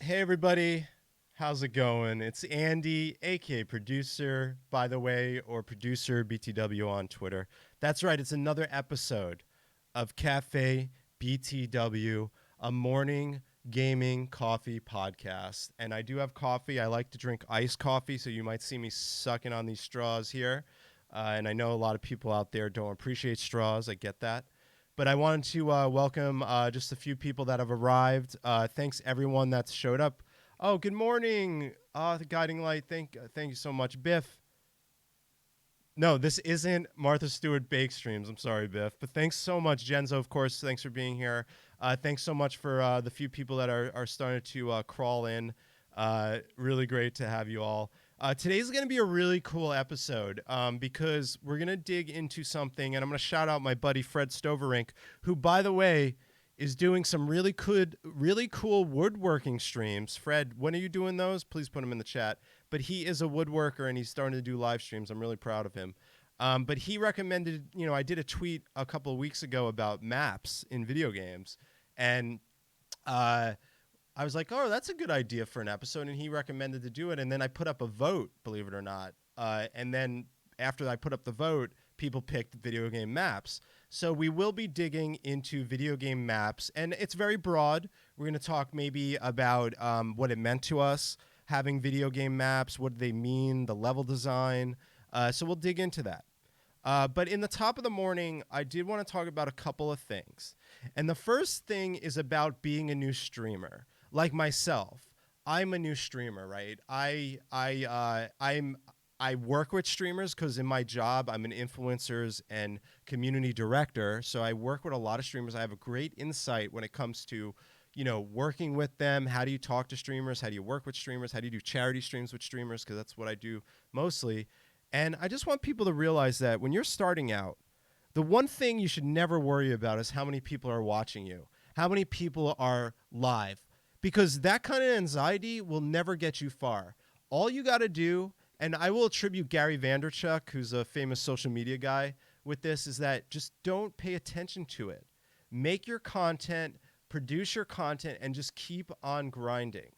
Hey everybody, how's it going? It's Andy, aka producer, by the way, or producer BTW on Twitter. That's right, it's another episode of Cafe BTW, a morning gaming coffee podcast. And I do have coffee. I like to drink iced coffee, so you might see me sucking on these straws here. And I know a lot of people out there don't appreciate straws. I get that. But I wanted to welcome just a few people that have arrived. Thanks everyone that's showed up. Oh, good morning, the guiding light. Thank you so much, Biff. No, this isn't Martha Stewart Bake Streams. I'm sorry, Biff. But thanks so much, Genzo, of course. Thanks for being here. Thanks so much for the few people that are starting to crawl in. Really great to have you all. Today's going to be a really cool episode because we're going to dig into something, and I'm going to shout out my buddy Fred Stoverink, who, by the way, is doing some really cool woodworking streams. Fred, when are you doing those? Please put them in the chat. But he is a woodworker, and he's starting to do live streams. I'm really proud of him. But he recommended, I did a tweet a couple of weeks ago about maps in video games, and I was like, oh, that's a good idea for an episode, and he recommended to do it. And then I put up a vote, believe it or not. And then after I put up the vote, people picked video game maps. So we will be digging into video game maps, and it's very broad. We're going to talk maybe about what it meant to us, having video game maps, what do they mean, the level design. So we'll dig into that. But in the top of the morning, I did want to talk about a couple of things. And the first thing is about being a new streamer. Like myself, I'm a new streamer, right? I work with streamers because in my job, I'm an influencers and community director. So I work with a lot of streamers. I have a great insight when it comes to, working with them. How do you talk to streamers? How do you work with streamers? How do you do charity streams with streamers? Because that's what I do mostly. And I just want people to realize that when you're starting out, the one thing you should never worry about is how many people are watching you, how many people are live, because that kind of anxiety will never get you far. All you got to do, and I will attribute Gary Vaynerchuk, who's a famous social media guy, with this, is that just don't pay attention to it. Make your content, produce your content, and just keep on grinding.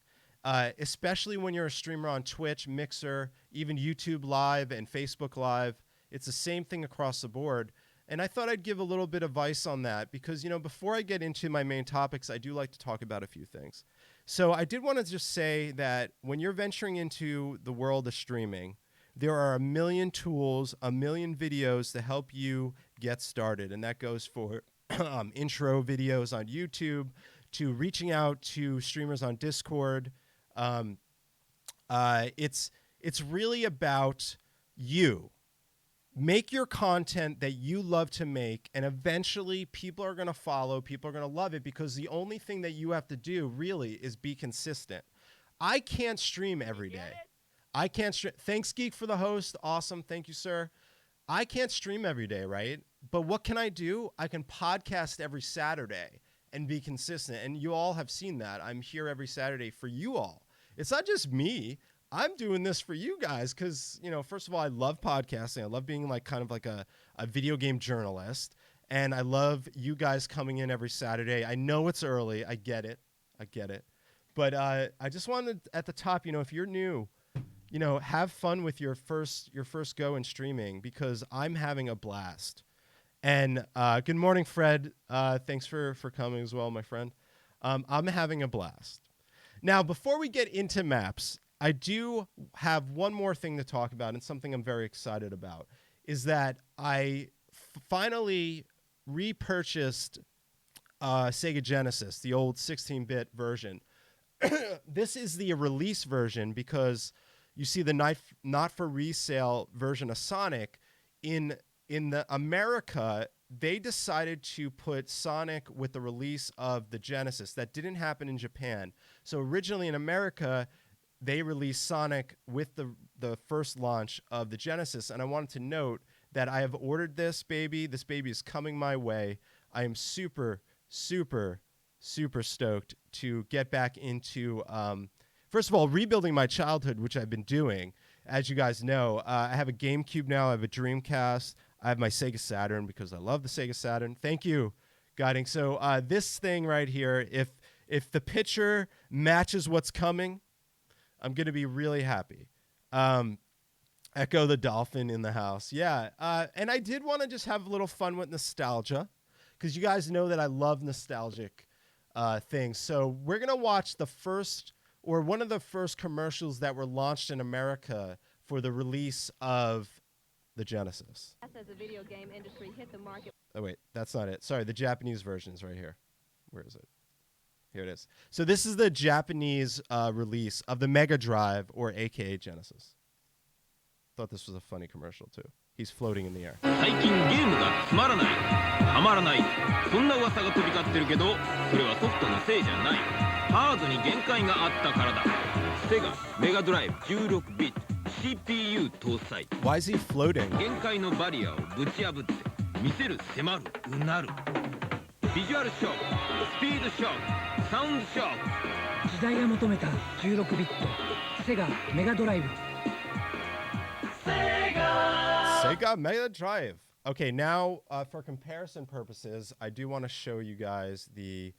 Especially when you're a streamer on Twitch, Mixer, even YouTube Live and Facebook Live. It's the same thing across the board. And I thought I'd give a little bit of advice on that because, before I get into my main topics, I do like to talk about a few things. So I did want to just say that when you're venturing into the world of streaming, there are a million tools, a million videos to help you get started. And that goes for intro videos on YouTube to reaching out to streamers on Discord. It's really about you. Make your content that you love to make, and eventually people are going to follow, people are going to love it, because the only thing that you have to do really is be consistent. I can't stream every day. I can't stream. Thanks, Geek, for the host. Awesome. Thank you, sir. I can't stream every day, right? But what can I do? I can podcast every Saturday and be consistent. And you all have seen that. I'm here every Saturday for you all. It's not just me. I'm doing this for you guys because, first of all, I love podcasting. I love being kind of like a video game journalist. And I love you guys coming in every Saturday. I know it's early. I get it. But I just wanted at the top, if you're new, have fun with your first go in streaming, because I'm having a blast. And good morning, Fred. Thanks for coming as well, my friend. I'm having a blast. Now, before we get into maps, I do have one more thing to talk about, and something I'm very excited about, is that I finally repurchased Sega Genesis, the old 16-bit version. This is the release version because you see the not for resale version of Sonic in the America. They decided to put Sonic with the release of the Genesis. That didn't happen in Japan. So originally in America, they released Sonic with the first launch of the Genesis. And I wanted to note that I have ordered this baby. This baby is coming my way. I am super, super, super stoked to get back into, first of all, rebuilding my childhood, which I've been doing. As you guys know, I have a GameCube now. I have a Dreamcast. I have my Sega Saturn because I love the Sega Saturn. Thank you, Guiding. So this thing right here, if the picture matches what's coming, I'm going to be really happy. Echo the dolphin in the house. Yeah. And I did want to just have a little fun with nostalgia because you guys know that I love nostalgic things. So we're going to watch the first or one of the first commercials that were launched in America for the release of the Genesis. As the video game industry hit the market. Oh, wait, that's not it. Sorry, the Japanese version is right here. Where is it? Here it is. So this is the Japanese release of the Mega Drive, or AKA Genesis. Thought this was a funny commercial, too. He's floating in the air. 最近ゲームがつまらない、はまらない、そんな噂が飛び交ってるけど、それはソフトのせいじゃない。ハードに限界があったからだ。セガメガドライブ16ビット CPU 搭載。Why is he floating? 限界のバリアをぶち破って見せる迫るうなる。ビジュアルショック、スピードショック、サウンドショック。時代が求めた16ビットセガメガドライブ。Sega Mega Drive. Okay, now for comparison purposes, I do want to show you guys the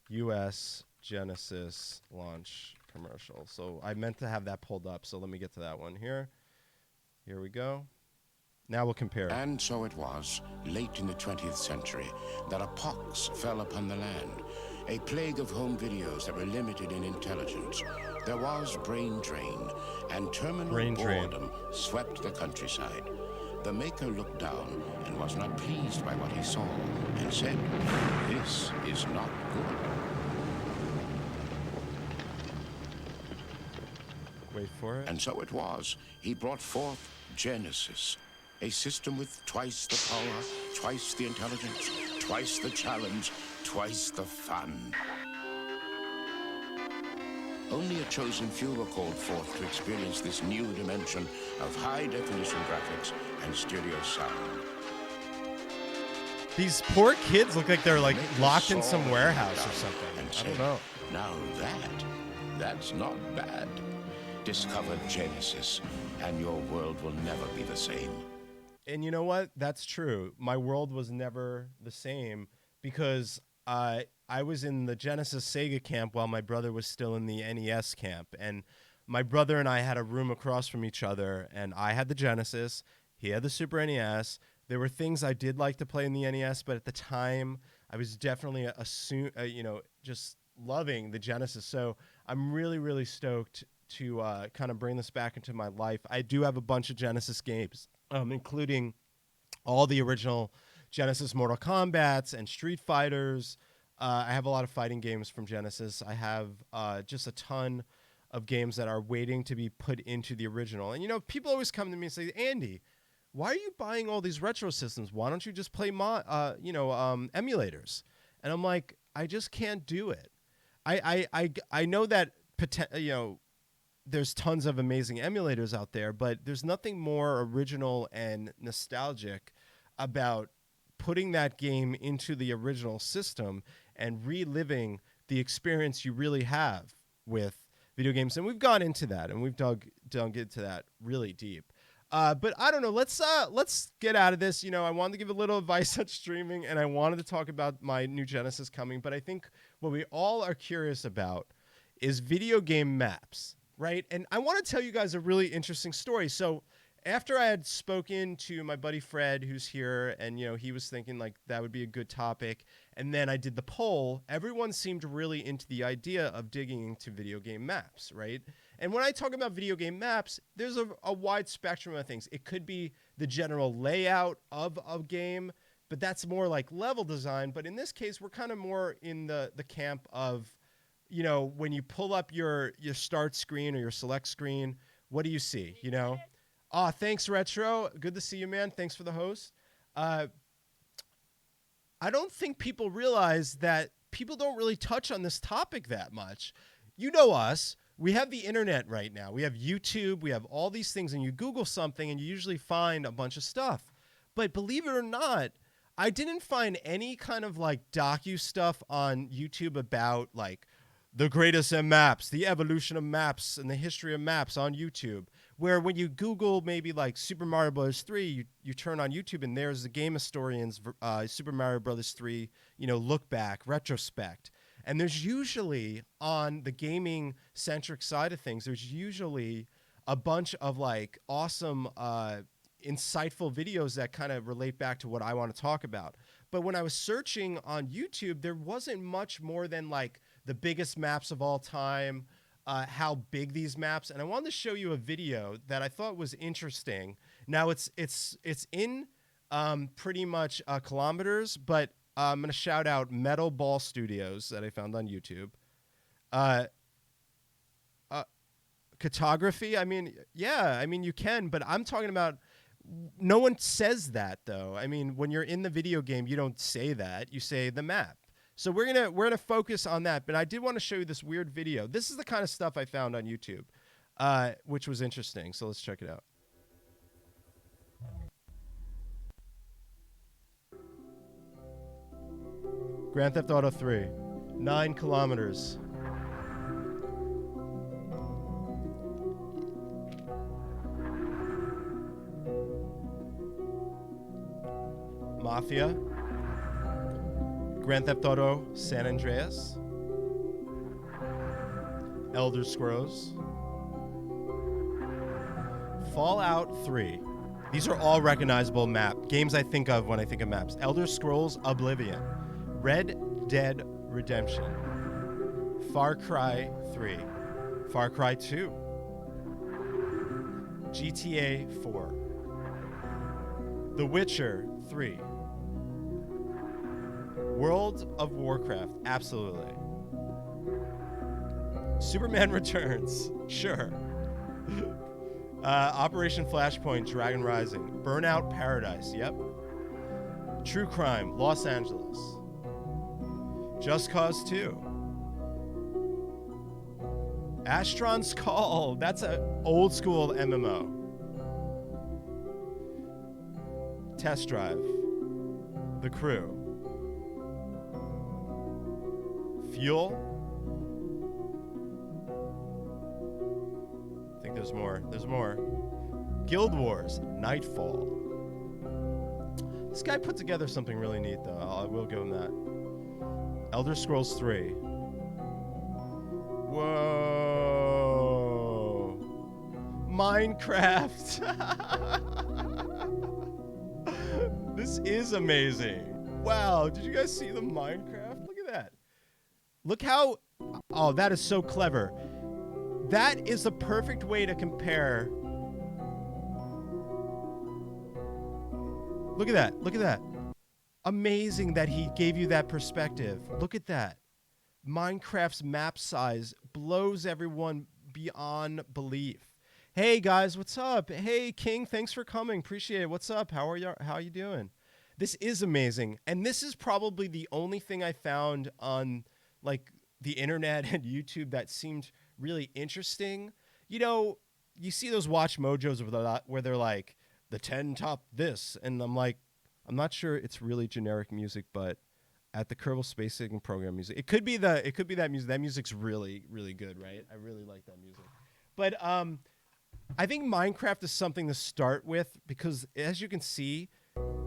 US Genesis launch commercial. So I meant to have that pulled up, so let me get to that one here. Here we go. Now we'll compare. And so it was, late in the 20th century, that a pox fell upon the land, a plague of home videos that were limited in intelligence. There was brain drain, and terminal boredom swept the countryside. The maker looked down and was not pleased by what he saw, and said, "This is not good." Wait for it. And so it was. He brought forth Genesis, a system with twice the power, twice the intelligence, twice the challenge, twice the fun. Only a chosen few were called forth to experience this new dimension of high-definition graphics and stereo sound. These poor kids look like they're like locked in some warehouse or something. And I said, don't know. "Now that's not bad. Discover Genesis, and your world will never be the same." And you know what? That's true. My world was never the same because I was in the Genesis Sega camp while my brother was still in the NES camp. And my brother and I had a room across from each other, and I had the Genesis, he had the Super NES. There were things I did like to play in the NES, but at the time, I was definitely just loving the Genesis. So I'm really, really stoked to kind of bring this back into my life. I do have a bunch of Genesis games, including all the original Genesis Mortal Kombats and Street Fighters. I have a lot of fighting games from Genesis. I have just a ton of games that are waiting to be put into the original. And, people always come to me and say, "Andy, why are you buying all these retro systems? Why don't you just play emulators?" And I'm like, I just can't do it. I know that there's tons of amazing emulators out there, but there's nothing more original and nostalgic about putting that game into the original system and reliving the experience you really have with video games. And we've gone into that, and we've dug into that really deep. But I don't know. Let's get out of this. I wanted to give a little advice on streaming, and I wanted to talk about my new Genesis coming. But I think what we all are curious about is video game maps, right? And I want to tell you guys a really interesting story. So after I had spoken to my buddy Fred, who's here, and he was thinking like that would be a good topic, and then I did the poll, everyone seemed really into the idea of digging into video game maps, right? And when I talk about video game maps, there's a wide spectrum of things. It could be the general layout of a game, but that's more like level design. But in this case, we're kind of more in the camp of, when you pull up your start screen or your select screen, what do you see, Thanks, Retro. Good to see you, man. Thanks for the host. I don't think people realize that people don't really touch on this topic that much. You know us. We have the internet right now. We have YouTube. We have all these things, and you Google something, and you usually find a bunch of stuff. But believe it or not, I didn't find any kind of like docu stuff on YouTube about like the greatest maps, the evolution of maps, and the history of maps on YouTube. Where when you Google maybe like Super Mario Bros. 3, you turn on YouTube and there's the Game Historian's Super Mario Bros. 3, look back, retrospect. And there's usually, on the gaming centric side of things, there's usually a bunch of like awesome, insightful videos that kind of relate back to what I want to talk about. But when I was searching on YouTube, there wasn't much more than like the biggest maps of all time, how big these maps. And I wanted to show you a video that I thought was interesting. Now it's in pretty much kilometers, but I'm going to shout out Metal Ball Studios that I found on YouTube. Cartography, I mean, yeah, I mean, you can, but I'm talking about, no one says that, though. I mean, when you're in the video game, you don't say that. You say the map. So we're gonna focus on that, but I did want to show you this weird video. This is the kind of stuff I found on YouTube, which was interesting. So let's check it out. Grand Theft Auto 3, 9 kilometers. Mafia. Grand Theft Auto San Andreas. Elder Scrolls. Fallout 3. These are all recognizable games I think of when I think of maps. Elder Scrolls Oblivion. Red Dead Redemption. Far Cry 3. Far Cry 2. GTA 4. The Witcher 3. World of Warcraft, absolutely. Superman Returns, sure. Operation Flashpoint, Dragon Rising. Burnout Paradise, yep. True Crime, Los Angeles. Just Cause 2. Astron's Call, that's an old school MMO. Test Drive. The Crew. Fuel. I think there's more. There's more. Guild Wars. Nightfall. This guy put together something really neat, though. I will give him that. Elder Scrolls 3. Whoa. Minecraft. This is amazing. Wow. Did you guys see the Minecraft? Look at that. Look how... Oh, that is so clever. That is the perfect way to compare... Look at that. Look at that. Amazing that he gave you that perspective. Look at that. Minecraft's map size blows everyone beyond belief. Hey, guys, what's up? Hey, King, thanks for coming. Appreciate it. What's up? How are you? How you doing? This is amazing. And this is probably the only thing I found on... like the internet and YouTube that seemed really interesting. You know, you see those Watch Mojos where they're like, the 10 top this. And I'm like, I'm not sure it's really generic music, but at the Kerbal Space Station Program music, it could be that music. That music's really, really good, right? I really like that music. But I think Minecraft is something to start with because as you can see,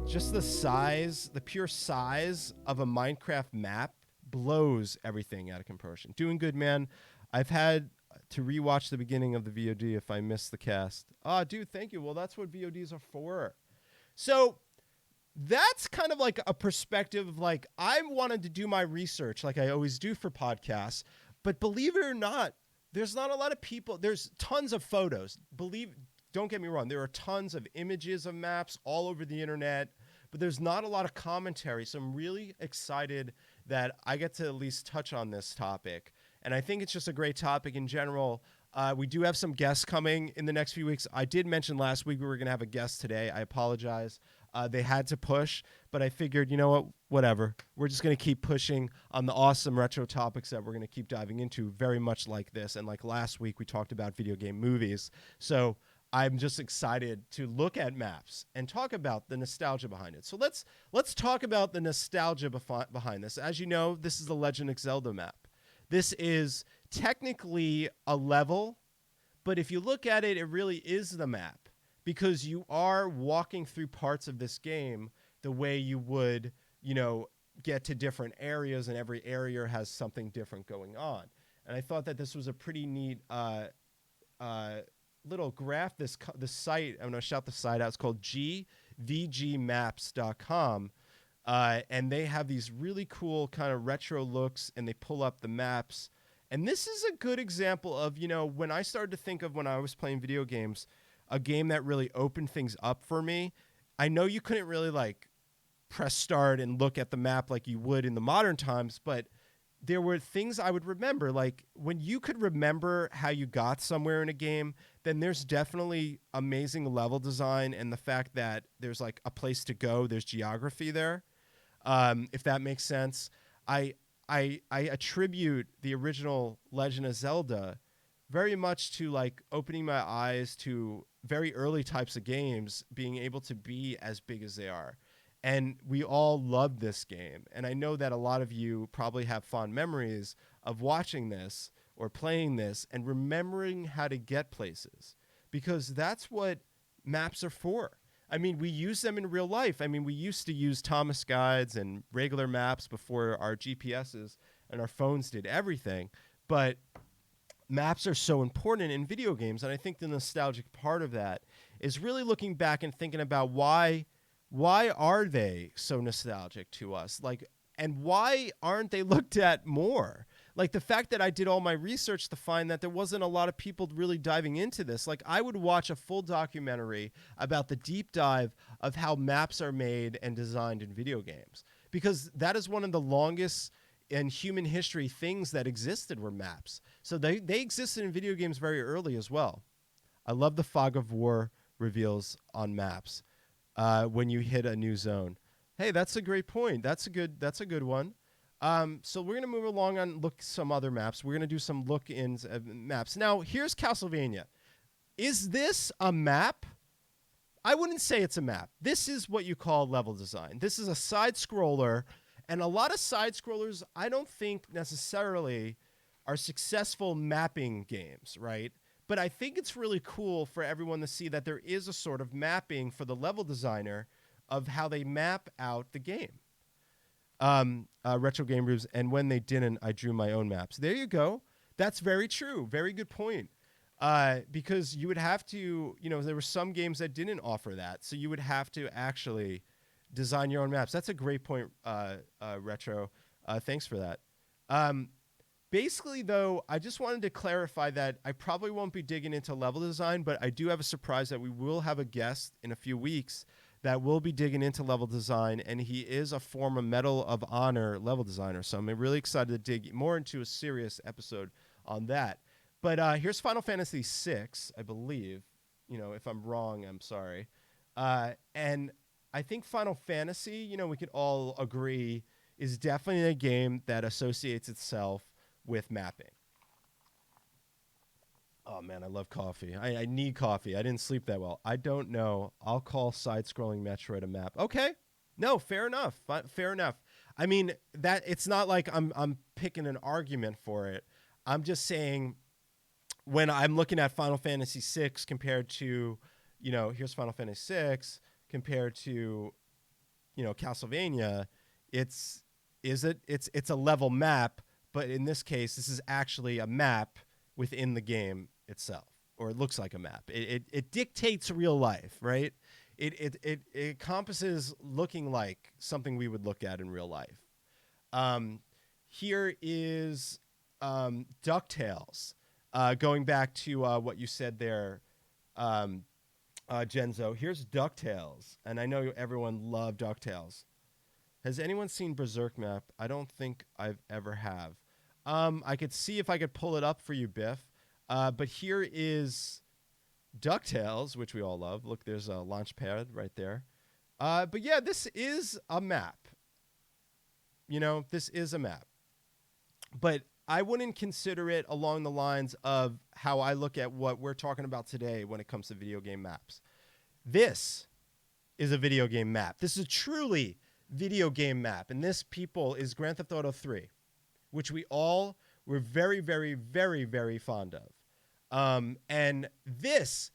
just the size, the pure size of a Minecraft map blows everything out of comparison. Doing good, man. I've had to rewatch the beginning of the VOD if I missed the cast. Ah, dude, thank you. Well, that's what VODs are for. So that's kind of like a perspective of like, I wanted to do my research like I always do for podcasts, but believe it or not, there's not a lot of people. There's tons of photos. Don't get me wrong. There are tons of images of maps all over the internet, but there's not a lot of commentary. So I'm really excited that I get to at least touch on this topic. And I think it's just a great topic in general. We do have some guests coming in the next few weeks. I did mention last week we were going to have a guest today. I apologize. They had to push, but I figured, you know what, whatever. We're just going to keep pushing on the awesome retro topics that we're going to keep diving into, very much like this. And like last week, we talked about video game movies. So I'm just excited to look at maps and talk about the nostalgia behind it. So let's talk about the nostalgia behind this. As you know, this is the Legend of Zelda map. This is technically a level, but if you look at it, it really is the map because you are walking through parts of this game the way you would, you know, get to different areas, and every area has something different going on. And I thought that this was a pretty neat little graph. This site, I'm going to shout the site out. It's called gvgmaps.com. And they have these really cool kind of retro looks, and they pull up the maps. And this is a good example of, you know, when I started to think of when I was playing video games, a game that really opened things up for me. I know you couldn't really like press start and look at the map like you would in the modern times, but there were things I would remember. Like when you could remember how you got somewhere in a game, then there's definitely amazing level design, and the fact that there's like a place to go, there's geography there. If that makes sense. I attribute the original Legend of Zelda very much to like opening my eyes to very early types of games being able to be as big as they are. And we all love this game. And I know that a lot of you probably have fond memories of watching this or playing this and remembering how to get places, because that's what maps are for. I mean, we use them in real life. I mean, we used to use Thomas guides and regular maps before our GPSs and our phones did everything. But maps are so important in video games. And I think the nostalgic part of that is really looking back and thinking about why are they so nostalgic to us? Like, and why aren't they looked at more? Like the fact that I did all my research to find that there wasn't a lot of people really diving into this. Like I would watch a full documentary about the deep dive of how maps are made and designed in video games, because that is one of the longest in human history things that existed were maps. So they existed in video games very early as well. I love the fog of war reveals on maps when you hit a new zone. Hey, that's a great point. That's a good one. So we're going to move along and look some other maps. We're going to do some look-ins of maps. Now, here's Castlevania. Is this a map? I wouldn't say it's a map. This is what you call level design. This is a side-scroller, and a lot of side-scrollers I don't think necessarily are successful mapping games, right? But I think it's really cool for everyone to see that there is a sort of mapping for the level designer of how they map out the game. Retro Game Reviews, and when they didn't, I drew my own maps. There you go. That's very true. Very good point. Because you would have to, you know, there were some games that didn't offer that, so you would have to actually design your own maps. That's a great point, Retro. Thanks for that. Basically, though, I just wanted to clarify that I probably won't be digging into level design, but I do have a surprise that we will have a guest in a few weeks that will be digging into level design, and he is a former Medal of Honor level designer. So I'm really excited to dig more into a serious episode on that. But here's Final Fantasy VI, I believe. You know, if I'm wrong, I'm sorry. And I think Final Fantasy, you know, we could all agree, is definitely a game that associates itself with mapping. Oh, man, I love coffee. I need coffee. I didn't sleep that well. I don't know. I'll call side-scrolling Metroid a map. Okay. No, fair enough. Fair enough. I mean, that it's not like I'm picking an argument for it. I'm just saying when I'm looking at Final Fantasy VI compared to, you know, here's Final Fantasy VI compared to, you know, Castlevania, it's a level map, but in this case, this is actually a map within the game itself, or it looks like a map. It dictates real life, right? It encompasses looking like something we would look at in real life. Here is DuckTales. Going back to what you said there, Genzo. Here's DuckTales, and I know everyone loved DuckTales. Has anyone seen Berserk Map? I don't think I've ever have. I could see if I could pull it up for you, Biff. But here is DuckTales, which we all love. Look, there's a launch pad right there. But yeah, this is a map. You know, this is a map. But I wouldn't consider it along the lines of how I look at what we're talking about today when it comes to video game maps. This is a video game map. This is a truly video game map. And this, people, is Grand Theft Auto 3, which we all were very, very, very, very fond of. And this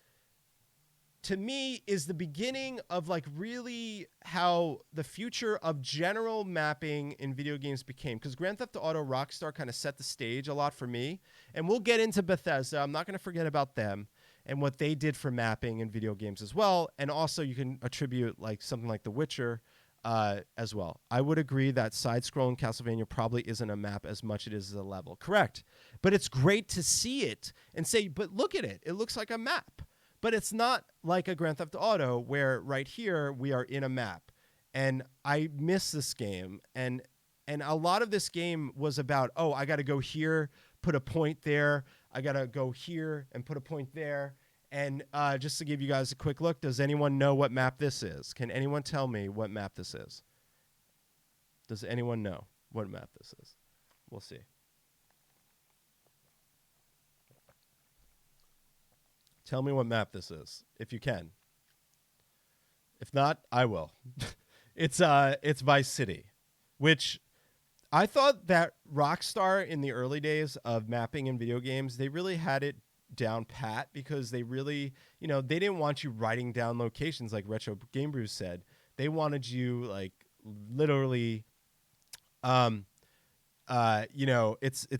to me is the beginning of like really how the future of general mapping in video games became, because Grand Theft Auto Rockstar kind of set the stage a lot for me, and we'll get into Bethesda. I'm not going to forget about them and what they did for mapping in video games as well. And also you can attribute like something like The Witcher as well. I would agree that side-scrolling Castlevania probably isn't a map as much as it is a level. Correct. But it's great to see it and say, but look at it. It looks like a map. But it's not like a Grand Theft Auto where right here we are in a map. And I miss this game. And a lot of this game was about, oh, I got to go here, put a point there. I got to go here and put a point there. And just to give you guys a quick look, does anyone know what map this is? Can anyone tell me what map this is? Does anyone know what map this is? We'll see. Tell me what map this is, if you can. If not, I will. It's Vice City, which I thought that Rockstar in the early days of mapping in video games, they really had it down pat, because they really, they didn't want you writing down locations like Retro Game Brews said. They wanted you like literally, it's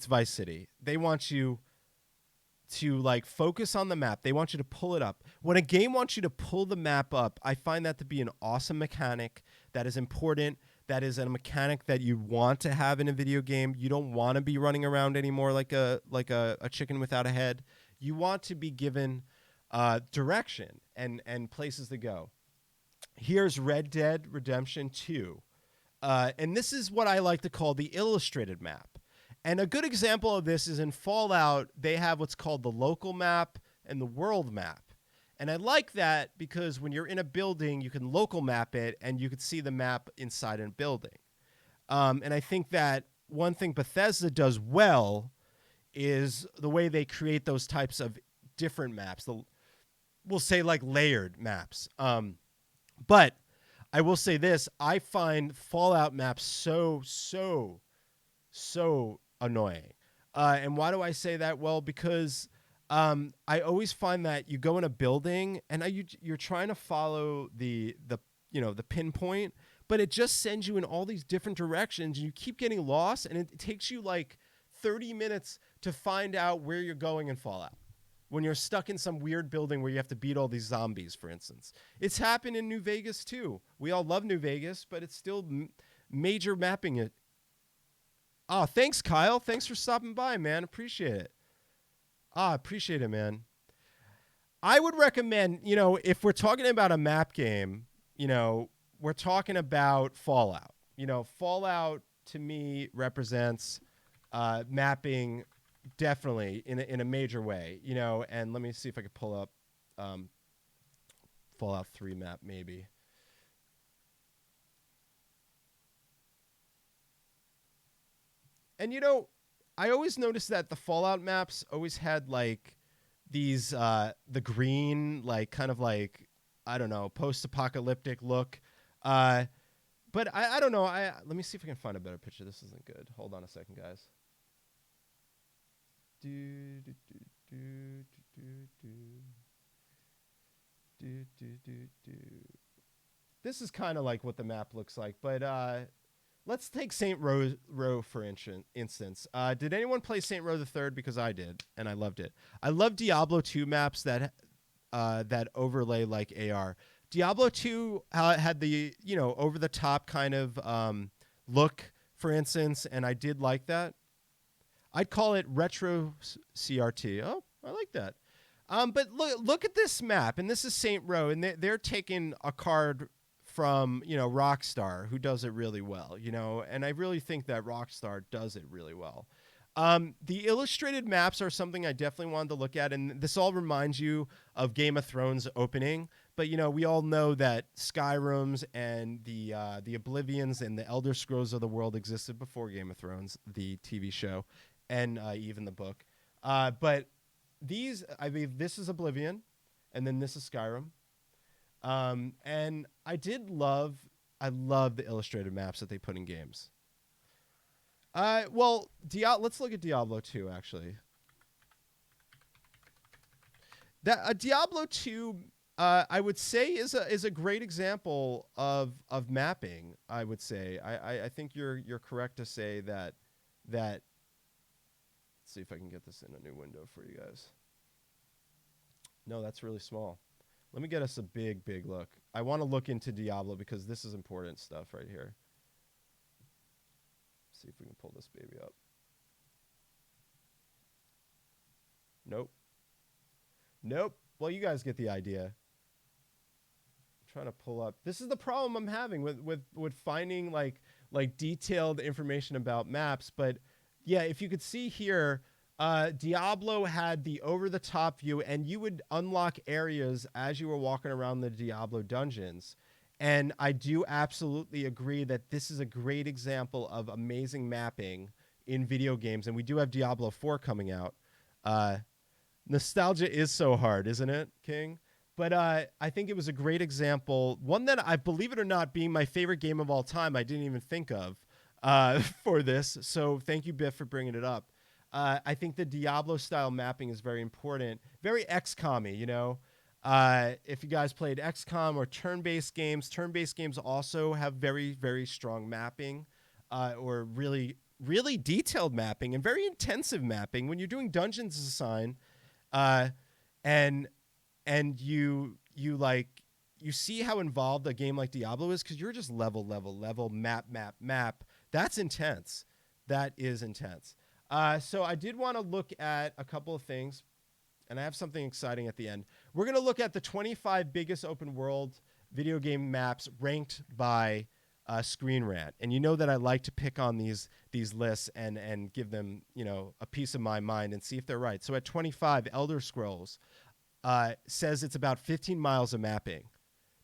Vice City. They want you to like focus on the map. They want you to pull it up. When a game wants you to pull the map up, I find that to be an awesome mechanic that is important. That is a mechanic that you want to have in a video game. You don't want to be running around anymore like a chicken without a head. You want to be given direction and places to go. Here's Red Dead Redemption 2. And this is what I like to call the illustrated map. And a good example of this is in Fallout. They have what's called the local map and the world map. And I like that because when you're in a building, you can local map it and you can see the map inside a building. And I think that one thing Bethesda does well is the way they create those types of different maps. We'll say like layered maps. But I will say this, I find Fallout maps so annoying. And why do I say that? Well, because I always find that you go in a building and you're trying to follow the pinpoint, but it just sends you in all these different directions and you keep getting lost, and it takes you like 30 minutes to find out where you're going in Fallout when you're stuck in some weird building where you have to beat all these zombies, for instance. It's happened in New Vegas too. We all love New Vegas, but it's still major mapping it. Oh, thanks, Kyle. Thanks for stopping by, man. Appreciate it. Appreciate it, man. I would recommend, if we're talking about a map game, we're talking about Fallout. Fallout to me represents mapping definitely in a major way, and let me see if I could pull up Fallout 3 map maybe. And I always noticed that the Fallout maps always had like these the green, like kind of like, I don't know, post-apocalyptic look. But I don't know. Let me see if I can find a better picture. This isn't good. Hold on a second, guys. This is kind of like what the map looks like, but let's take Saint Row for instance. Did anyone play Saint Row the Third? Because I did, and I loved it. I love Diablo 2 maps that overlay like AR. Diablo 2 had the over the top kind of look, for instance, and I did like that. I'd call it retro CRT. Oh, I like that. But look at this map, and this is Saint Row, and they're taking a card from Rockstar, who does it really well, and I really think that Rockstar does it really well. The illustrated maps are something I definitely wanted to look at, and this all reminds you of Game of Thrones opening. But we all know that Skyrims and the Oblivions and the Elder Scrolls of the world existed before Game of Thrones, the TV show, and even the book. But these, I believe, this is Oblivion, and then this is Skyrim. And I love the illustrated maps that they put in games. Well, let's look at Diablo 2, actually. Diablo 2 I would say is a great example of mapping. I would say I think you're correct to say that. Let's see if I can get this in a new window for you guys. No, that's really small. Let me get us a big look. I want to look into Diablo because this is important stuff right here. See if we can pull this baby up. Nope. Well, you guys get the idea. I'm trying to pull up. This is the problem I'm having with finding like detailed information about maps. But yeah, if you could see here, Diablo had the over-the-top view, and you would unlock areas as you were walking around the Diablo dungeons. And I do absolutely agree that this is a great example of amazing mapping in video games. And we do have Diablo 4 coming out. Nostalgia is so hard, isn't it, King? But I think it was a great example. One that I, believe it or not, being my favorite game of all time, I didn't even think of for this. So thank you, Biff, for bringing it up. I think the Diablo-style mapping is very important. Very XCOM-y, you know? If you guys played XCOM or turn-based games also have very, very strong mapping or really, really detailed mapping and very intensive mapping. When you're doing dungeons as a sign, and you see how involved a game like Diablo is because you're just level, map. That's intense. That is intense. So I did want to look at a couple of things, and I have something exciting at the end. We're going to look at the 25 biggest open world video game maps ranked by Screen Rant. And you know that I like to pick on these lists and give them, you know, a piece of my mind and see if they're right. So at 25, Elder Scrolls says it's about 15 miles of mapping.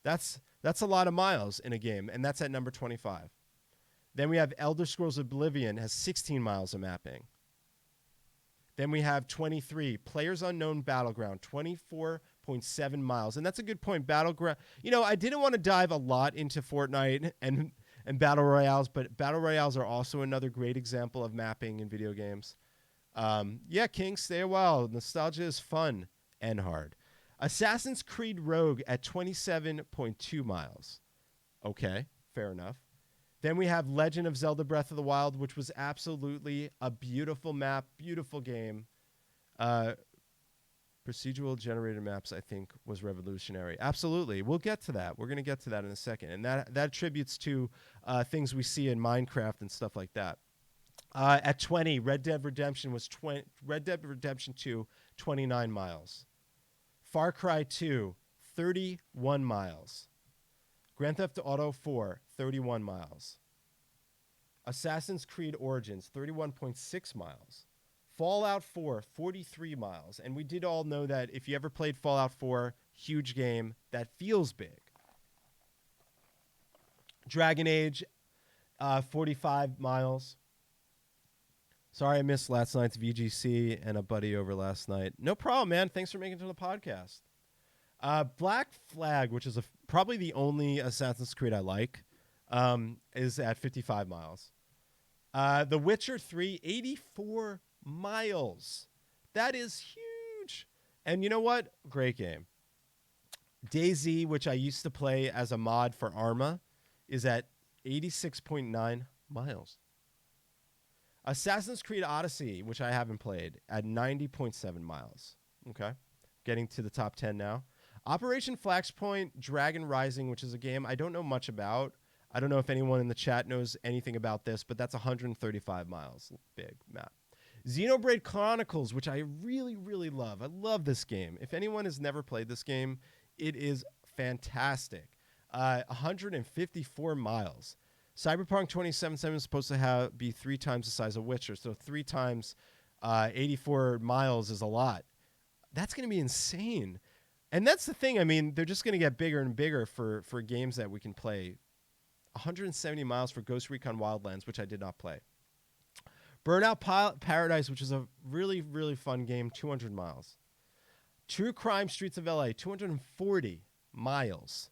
That's a lot of miles in a game, and that's at number 25. Then we have Elder Scrolls Oblivion has 16 miles of mapping. Then we have 23, Players Unknown Battleground, 24.7 miles. And that's a good point. Battleground, you know, I didn't want to dive a lot into Fortnite and Battle Royales, but Battle Royales are also another great example of mapping in video games. Yeah, King, stay a while. Nostalgia is fun and hard. Assassin's Creed Rogue at 27.2 miles. Okay, fair enough. Then we have Legend of Zelda Breath of the Wild, which was absolutely a beautiful map, beautiful game. Procedural generated maps, I think, was revolutionary. Absolutely. We'll get to that. We're going to get to that in a second. And that attributes to things we see in Minecraft and stuff like that. At 20, Red Dead Redemption 2, 29 miles. Far Cry 2, 31 miles. Grand Theft Auto 4, 31 miles. Assassin's Creed Origins, 31.6 miles. Fallout 4, 43 miles. And we did all know that if you ever played Fallout 4, huge game, that feels big. Dragon Age, 45 miles. Sorry I missed last night's VGC and a buddy over last night. No problem, man. Thanks for making it to the podcast. Black Flag, which is probably the only Assassin's Creed I like, is at 55 miles. The Witcher 3, 84 miles. That is huge. And you know what? Great game. DayZ, which I used to play as a mod for Arma, is at 86.9 miles. Assassin's Creed Odyssey, which I haven't played, at 90.7 miles. Okay. Getting to the top 10 now. Operation Flashpoint Dragon Rising, which is a game I don't know much about. I don't know if anyone in the chat knows anything about this, but that's 135 miles. Big map. Xenoblade Chronicles, which I really, really love. I love this game. If anyone has never played this game, it is fantastic. 154 miles. Cyberpunk 2077 is supposed to be 3 times the size of Witcher, so 3 times 84 miles is a lot. That's going to be insane. And that's the thing. I mean, they're just going to get bigger and bigger for games that we can play. 170 miles for Ghost Recon Wildlands, which I did not play. Burnout Paradise, which is a really, really fun game, 200 miles. True Crime Streets of LA, 240 miles.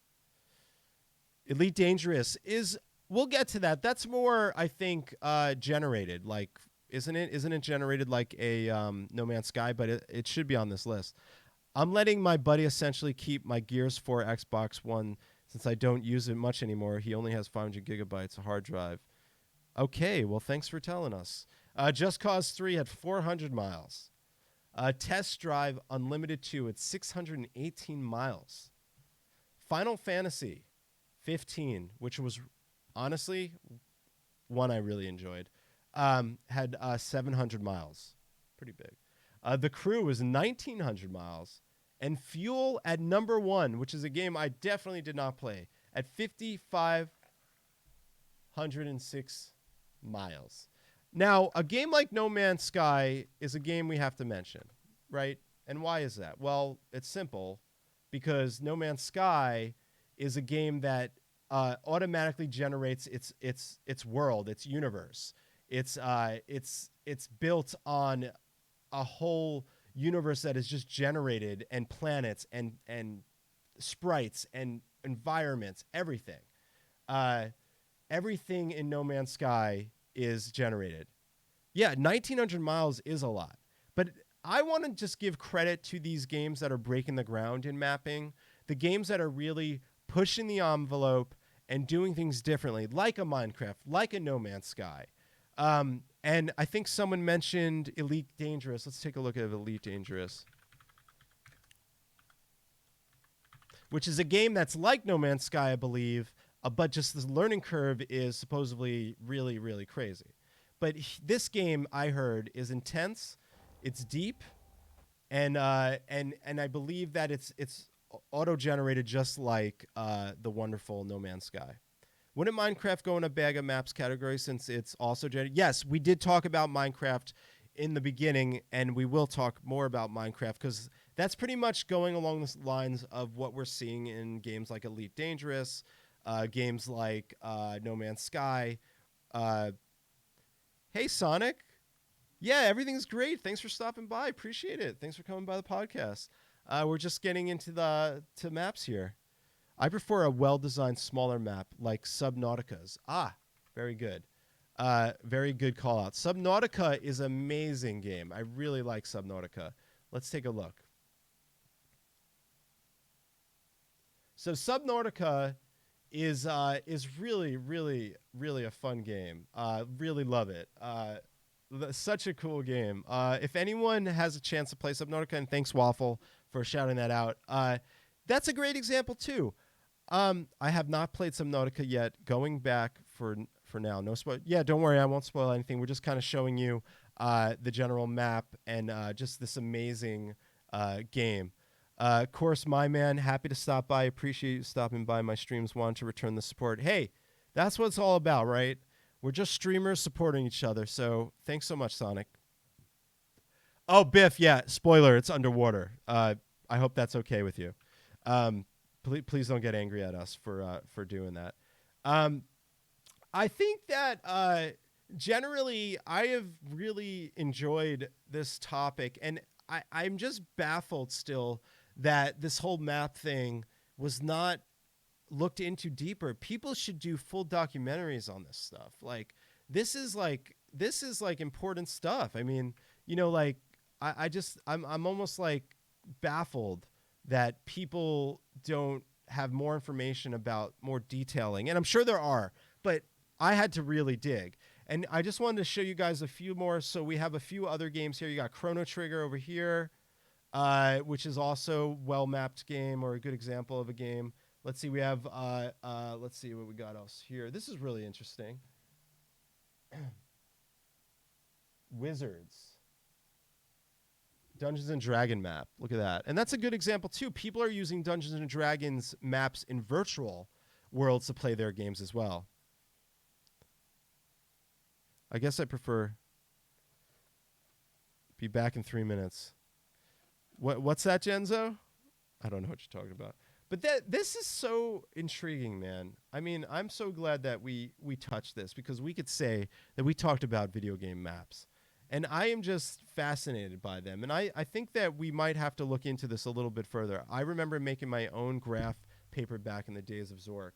Elite Dangerous is, we'll get to that. That's more, I think, generated. Like, isn't it generated like a No Man's Sky? But it should be on this list. I'm letting my buddy essentially keep my Gears 4 Xbox One since I don't use it much anymore. He only has 500 gigabytes of hard drive. Okay, well, thanks for telling us. Just Cause 3 had 400 miles. Test Drive Unlimited 2 at 618 miles. Final Fantasy 15, which was honestly one I really enjoyed, had 700 miles. Pretty big. The Crew was 1,900 miles. And Fuel at number 1, which is a game I definitely did not play, at 5,506 miles. Now, a game like No Man's Sky is a game we have to mention, right? And why is that? Well, it's simple, because No Man's Sky is a game that automatically generates its world, its universe. It's built on a whole universe that is just generated, and planets and sprites and environments, everything. Everything in No Man's Sky is generated. Yeah, 1,900 miles is a lot. But I want to just give credit to these games that are breaking the ground in mapping, the games that are really pushing the envelope and doing things differently, like a Minecraft, like a No Man's Sky. And I think someone mentioned Elite Dangerous. Let's take a look at Elite Dangerous, which is a game that's like No Man's Sky, I believe, but just the learning curve is supposedly really, really crazy. But this game, I heard, is intense, it's deep, and I believe that it's auto-generated just like the wonderful No Man's Sky. Wouldn't Minecraft go in a bag of maps category since it's also generated? Yes, we did talk about Minecraft in the beginning, and we will talk more about Minecraft because that's pretty much going along the lines of what we're seeing in games like Elite Dangerous, games like No Man's Sky. Hey, Sonic. Yeah, everything's great. Thanks for stopping by. Appreciate it. Thanks for coming by the podcast. We're just getting into to maps here. I prefer a well-designed, smaller map like Subnautica's. Very good. Very good call out. Subnautica is an amazing game. I really like Subnautica. Let's take a look. So Subnautica is really, really, really a fun game. Really love it. Such a cool game. If anyone has a chance to play Subnautica, and thanks Waffle for shouting that out, that's a great example too. I have not played Subnautica yet. Going back for now, no spoil. Yeah, don't worry, I won't spoil anything. We're just kind of showing you the general map and just this amazing game. Of course, my man, happy to stop by. Appreciate you stopping by my streams. Want to return the support. Hey, that's what it's all about, right? We're just streamers supporting each other. So thanks so much, Sonic. Oh, Biff, yeah, spoiler, it's underwater. I hope that's okay with you. Please don't get angry at us for doing that. I think that generally I have really enjoyed this topic, and I'm just baffled still that this whole map thing was not looked into deeper. People should do full documentaries on this stuff. Like this is like important stuff. I mean, like I'm almost like baffled that people don't have more information about more detailing. And I'm sure there are, but I had to really dig. And I just wanted to show you guys a few more. So we have a few other games here. You got Chrono Trigger over here, which is also well-mapped game or a good example of a game. Let's see, we have, let's see what we got else here. This is really interesting. Wizards. Dungeons and Dragon map. Look at that. And that's a good example too. People are using Dungeons and Dragons maps in virtual worlds to play their games as well. I guess I prefer be back in 3 minutes. What's that, Genzo? I don't know what you're talking about. But this is so intriguing, man. I mean, I'm so glad that we touched this because we could say that we talked about video game maps. And I am just fascinated by them. And I think that we might have to look into this a little bit further. I remember making my own graph paper back in the days of Zork.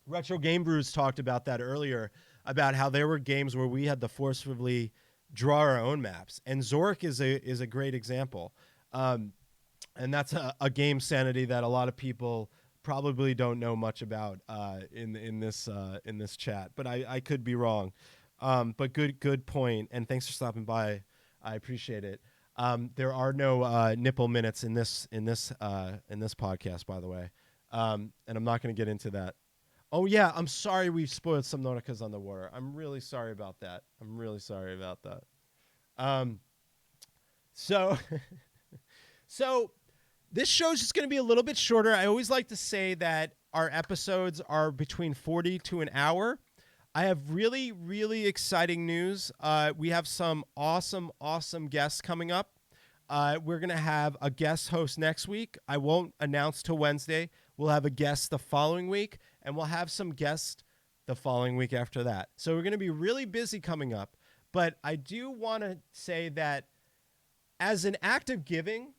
Retro Game Brews talked about that earlier, about how there were games where we had to forcibly draw our own maps. And Zork is a great example. And that's a game, Sanity, that a lot of people probably don't know much about in this chat. But I could be wrong. But good point, and thanks for stopping by. I appreciate it. There are no nipple minutes in this podcast, by the way, and I'm not going to get into that. Oh yeah, I'm sorry we spoiled some Nauticas on the water. I'm really sorry about that. So so this show's just going to be a little bit shorter. I always like to say that our episodes are between 40 to an hour. I have really, really exciting news. We have some awesome guests coming up. We're going to have a guest host next week. I won't announce till Wednesday. We'll have a guest the following week, and we'll have some guests the following week after that. So we're going to be really busy coming up. But I do want to say that as an act of giving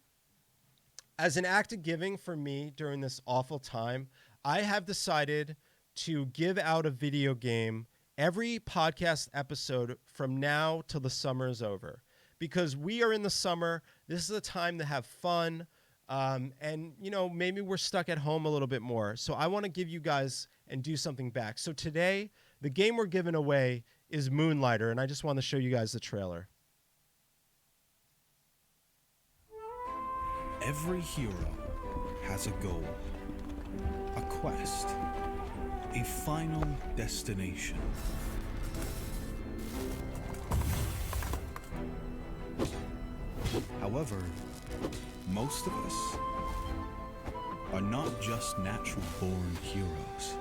for me during this awful time, I have decided to give out a video game every podcast episode from now till the summer is over. Because we are in the summer, this is a time to have fun, and, you know, maybe we're stuck at home a little bit more. So I want to give you guys and do something back. So today, the game we're giving away is Moonlighter, and I just want to show you guys the trailer. Every hero has a goal, a quest, a final destination. However, most of us are not just natural-born heroes.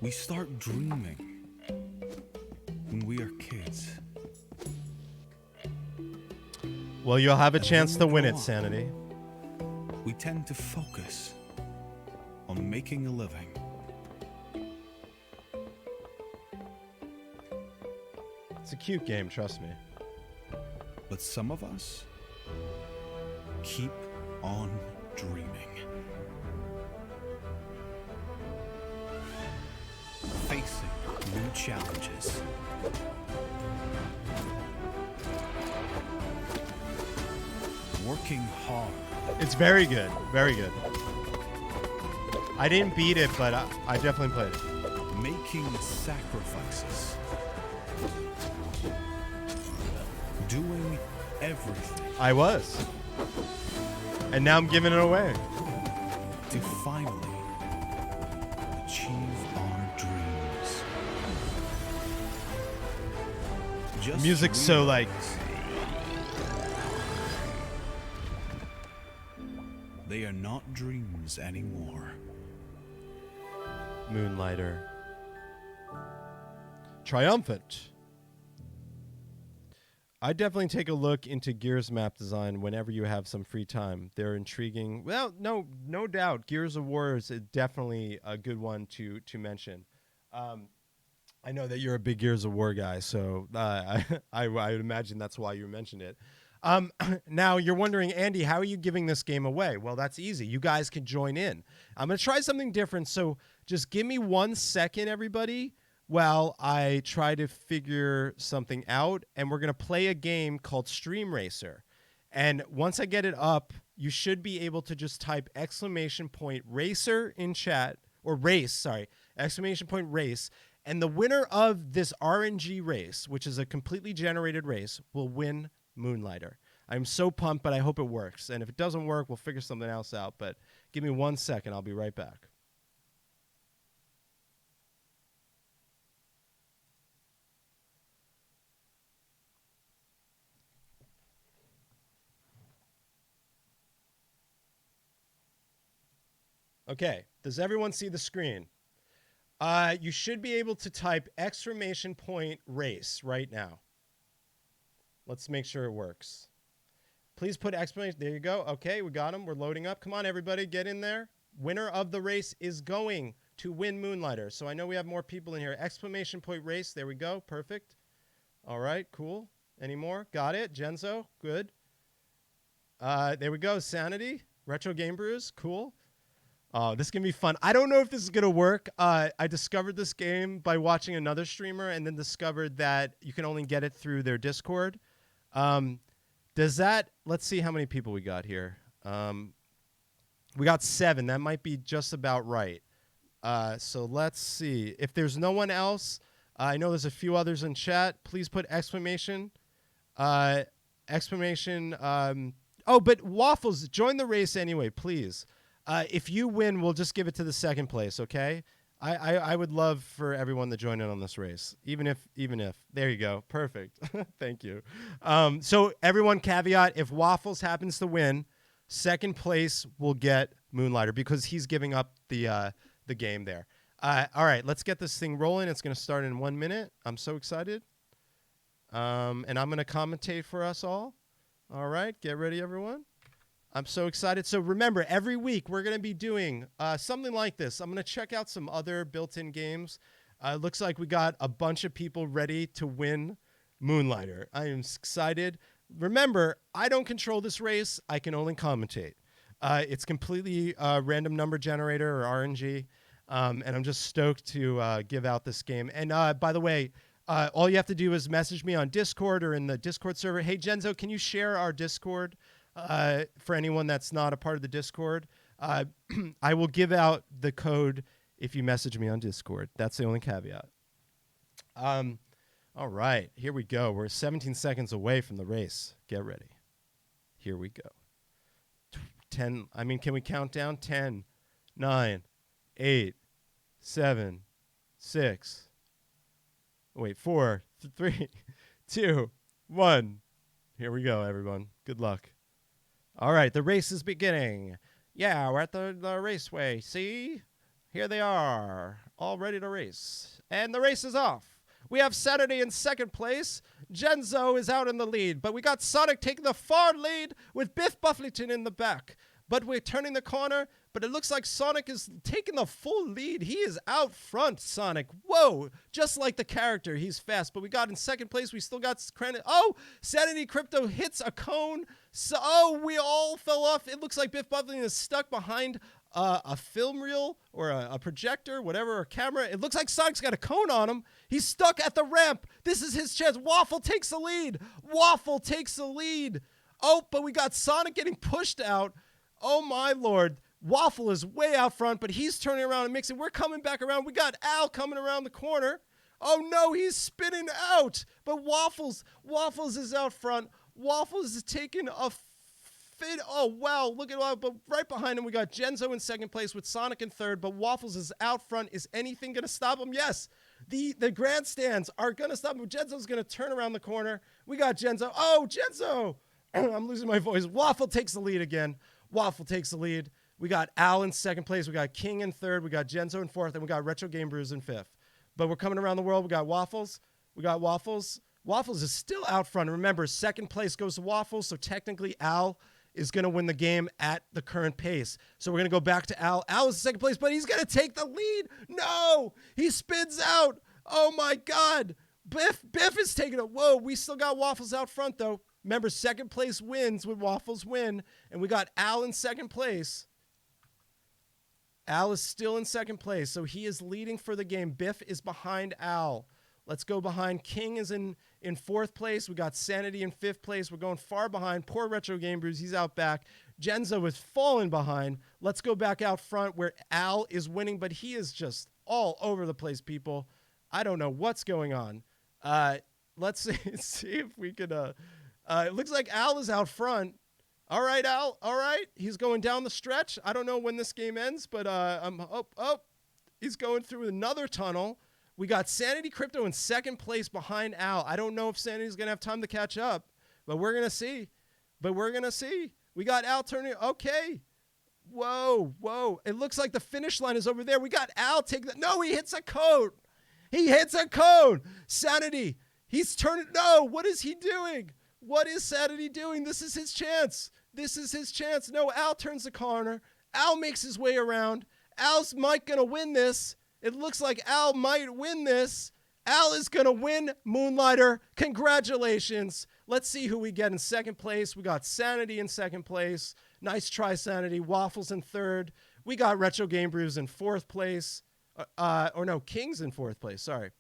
We start dreaming when we are kids. Well, you'll have a And chance to when we win grow it, up, Sanity. We tend to focus on making a living. It's a cute game, trust me. But some of us keep on dreaming. Facing new challenges. Working hard. It's very good. Very good. I didn't beat it, but I definitely played it. Making sacrifices. Doing everything I was. And now I'm giving it away. to finally achieve our dreams. Just Music's so, like, realize they are not dreams anymore. Moonlighter. Triumphant. I definitely take a look into Gears map design whenever you have some free time. They're intriguing. Well, no doubt. Gears of War is definitely a good one to mention. I know that you're a big Gears of War guy, so I would imagine that's why you mentioned it. Now, you're wondering, Andy, how are you giving this game away? Well, that's easy. You guys can join in. I'm going to try something different, so just give me 1 second, everybody, while I try to figure something out, and we're going to play a game called Stream Racer. And once I get it up, you should be able to just type !racer in chat, or race, sorry, !race, and the winner of this RNG race, which is a completely generated race, will win Moonlighter. I'm so pumped, but I hope it works. And if it doesn't work, we'll figure something else out. But give me 1 second. I'll be right back. Okay. Does everyone see the screen? You should be able to type !race right now. Let's make sure it works. Please put exclamation. There you go. Okay, we got them. We're loading up. Come on, everybody, get in there. Winner of the race is going to win Moonlighter. So I know we have more people in here. !race. There we go. Perfect. All right, cool. Any more? Got it. Genzo. Good. There we go. Sanity. Retro Game Brews. Cool. Oh, this is going to be fun. I don't know if this is going to work. I discovered this game by watching another streamer and then discovered that you can only get it through their Discord. Let's see how many people we got here. We got 7. That might be just about right. So let's see. If there's no one else, I know there's a few others in chat. Please put exclamation. But Waffles, join the race anyway, please. If you win, we'll just give it to the second place, okay? I would love for everyone to join in on this race, even if. There you go. Perfect. Thank you. So everyone, caveat, if Waffles happens to win, second place will get Moonlighter because he's giving up the game there. All right, let's get this thing rolling. It's going to start in 1 minute. I'm so excited. And I'm going to commentate for us all. All right, get ready, everyone. I'm so excited. So remember, every week we're going to be doing something like this. I'm going to check out some other built-in games. It looks like we got a bunch of people ready to win Moonlighter. I am excited. Remember, I don't control this race. I can only commentate. It's completely random number generator or RNG. And I'm just stoked to give out this game. And by the way, all you have to do is message me on Discord or in the Discord server. Hey, Genzo, can you share our Discord for anyone that's not a part of the Discord? I will give out the code if you message me on Discord. That's the only caveat. All right, here we go. We're 17 seconds away from the race. Get ready. Here we go. 10. I mean, can we count down? 10, 9, 8, 7, 6. Wait, 4, 3, 2, 1. Here we go, everyone. Good luck. All right, the race is beginning. Yeah, we're at the raceway. See? Here they are, all ready to race. And the race is off. We have Saturday in second place. Genzo is out in the lead, but we got Sonic taking the far lead with Biff Buffington in the back. But we're turning the corner, but it looks like Sonic is taking the full lead. He is out front, Sonic. Whoa, just like the character, he's fast. But we got in second place, we still got credit. Oh, Sanity Crypto hits a cone. So, we all fell off. It looks like Biff Buffington is stuck behind a film reel or a projector, whatever, a camera. It looks like Sonic's got a cone on him. He's stuck at the ramp. This is his chance. Waffle takes the lead. Waffle takes the lead. Oh, but we got Sonic getting pushed out. Oh, my Lord. Waffle is way out front, but he's turning around and mixing. We're coming back around. We got Al coming around the corner. Oh, no, he's spinning out. But Waffles is out front. Waffles is taking a fit. Oh, wow. Look at that. But right behind him, we got Genzo in second place with Sonic in third. But Waffles is out front. Is anything going to stop him? Yes. The grandstands are going to stop him. Genzo's going to turn around the corner. We got Genzo. Oh, Genzo. I'm losing my voice. Waffle takes the lead again. Waffle takes the lead. We got Al in second place. We got King in third. We got Genzo in fourth. And we got Retro Game Brews in fifth. But we're coming around the world. We got Waffles. Waffles is still out front. Remember, second place goes to Waffles. So technically, Al is going to win the game at the current pace. So we're going to go back to Al. Al is in second place, but he's going to take the lead. No! He spins out. Oh, my God. Biff is taking it. Whoa, we still got Waffles out front, though. Remember, second place wins when Waffles win. And we got Al in second place. Al is still in second place, so he is leading for the game. Biff is behind Al. Let's go behind. King is in fourth place. We got Sanity in fifth place. We're going far behind. Poor Retro Game Brews. He's out back. Genzo is falling behind. Let's go back out front where Al is winning, but he is just all over the place, people. I don't know what's going on. Let's see if we could... it looks like Al is out front. All right, Al. All right. He's going down the stretch. I don't know when this game ends, but he's going through another tunnel. We got Sanity Crypto in second place behind Al. I don't know if Sanity's going to have time to catch up, but we're going to see. We got Al turning. Okay. Whoa. It looks like the finish line is over there. We got Al take that. No, he hits a cone. Sanity. He's turning. No, what is he doing? What is Sanity doing? This is his chance. No, Al turns the corner. Al makes his way around. Al's might going to win this. It looks like Al might win this. Al is going to win Moonlighter. Congratulations. Let's see who we get in second place. We got Sanity in second place. Nice try, Sanity. Waffles in third. We got Retro Game Brews in 4th place. Or no, King's in 4th place. Sorry.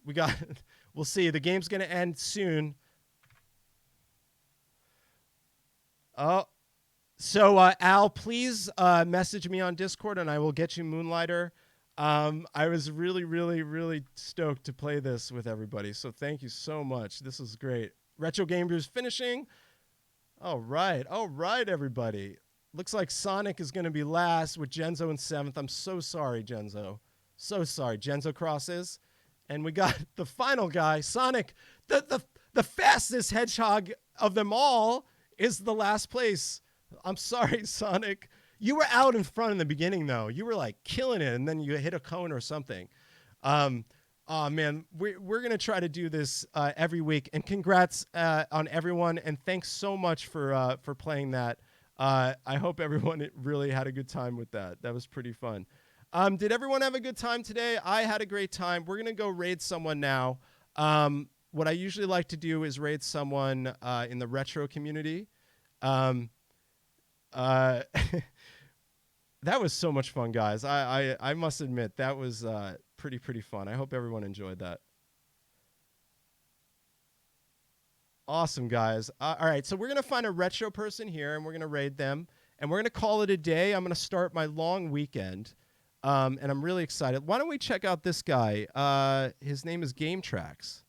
We got, we'll see. The game's going to end soon. Oh, so Al, please message me on Discord and I will get you Moonlighter. I was really, really, really stoked to play this with everybody. So thank you so much. This is great. Retro Game Brews finishing. All right, everybody. Looks like Sonic is going to be last with Genzo in 7th. I'm so sorry, Genzo. So sorry. Genzo crosses. And we got the final guy, Sonic. The fastest hedgehog of them all is the last place. I'm sorry, Sonic. You were out in front in the beginning, though. You were like killing it, and then you hit a cone or something. Oh man, we're gonna try to do this every week. And congrats on everyone, and thanks so much for playing that. I hope everyone really had a good time with that. That was pretty fun. Did everyone have a good time today? I had a great time. We're gonna go raid someone now. What I usually like to do is raid someone in the retro community. That was so much fun, guys. I must admit that was pretty fun. I hope everyone enjoyed that. Awesome, guys. All right, so we're going to find a retro person here, and we're going to raid them, and we're going to call it a day. I'm going to start my long weekend, and I'm really excited. Why don't we check out this guy? His name is Game Tracks.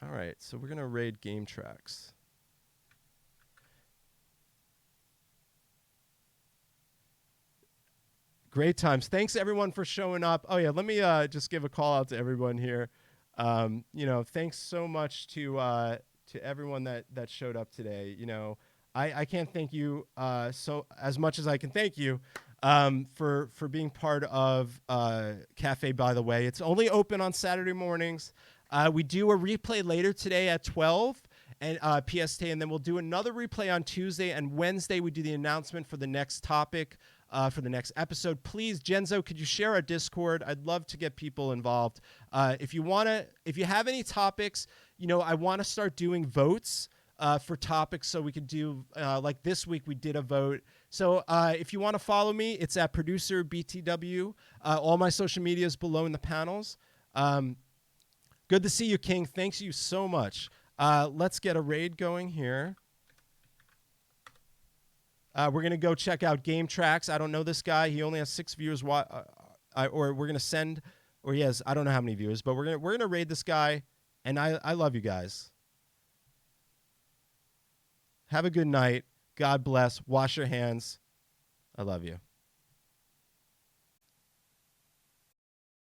All right, so we're going to raid Game Tracks. Great times. Thanks, everyone, for showing up. Oh, yeah, let me just give a call out to everyone here. Thanks so much to everyone that showed up today. I can't thank you so as much as I can thank you for being part of Cafe By the Way. It's only open on Saturday mornings. We do a replay later today at 12 and PST, and then we'll do another replay on Tuesday, and Wednesday we do the announcement for the next topic. For the next episode. Please, Genzo, could you share our Discord? I'd love to get people involved. If you have any topics, I want to start doing votes for topics so we could do, like this week we did a vote. So if you want to follow me, it's at producer BTW. All my social media is below in the panels. Good to see you, King. Thanks you so much. Let's get a raid going here. We're going to go check out Game Tracks. I don't know this guy. He only has 6 viewers. Or we're going to send, or he has, I don't know how many viewers, but we're going to raid this guy. And I love you guys. Have a good night. God bless. Wash your hands. I love you.